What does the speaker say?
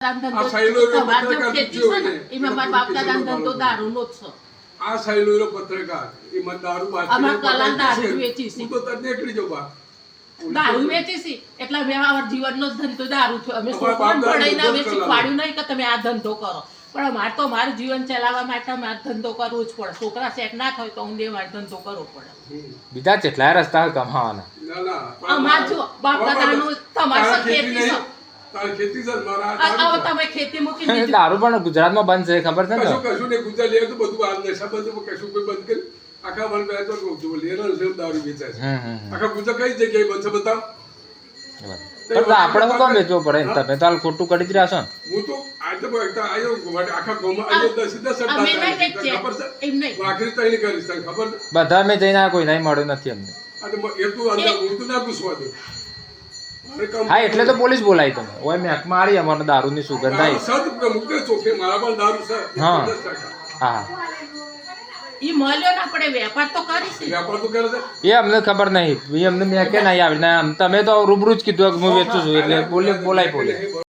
દારૂ વેચી છે એટલે મેં અમારા જીવનનો જ ધંધો દારૂ થયો. અમે છોકરાને ભણાઈને શીખવાડ્યું નહીં કે તમે આ ધંધો કરો, પણ અમારે તો મારું જીવન ચલાવવા માટે મારે ધંધો કરવો જ પડે. છોકરા સેટ ના થાય તો હું મારે ધંધો કરવો પડે. બીજા કેટલાય રસ્તા કમાવાના. અમાર જો બાપ દાદાનું તમારી ખેતી છે. હવે તમે ખેતી મૂકી દીધી. દારૂ પણ ગુજરાતમાં બંધ છે, ખબર છે ને? કશું ને ગુજરાત લે તો બધું આ નશા બધું કશું કોઈ બંધ કરી આખા વન બે તો લેનો છે દારૂ વેચાય છે. આખા ગુજરાત કઈ જગ્યાએ બંધ છે બતાવ. પણ આપણે શું કામ વેચવું પડે? તમે તો હાલ ખોટું કરી જ રહ્યા છો ને. હું તો આજે આયો આખા ગામમાં આયો 10 ખબર છે એમ નહીં આખરી તૈયારી કરી છે ખબર છે. બધા મેં જઈને કોઈ નહીં મળ્યું નથી અમને. આ તો એટલું અંદર હું તો ના પૂછવા દઉં. હા એટલે તો પોલીસ બોલાવી તમે. ઓય મેં મારી અમારે દારૂની સુગંધ આવી. મુક્ત ચોખે મારા પણ દારૂ છે. હા હા ઈ મળ્યો ને આપણે વેપાર તો કરીશું. વેપાર તો કરે છે એ અમને ખબર નહીં. એ અમને મેં કે નહીં આવી. તમે તો રૂબરૂ જ કીધું કે હું વેચું છું એટલે બોલાય.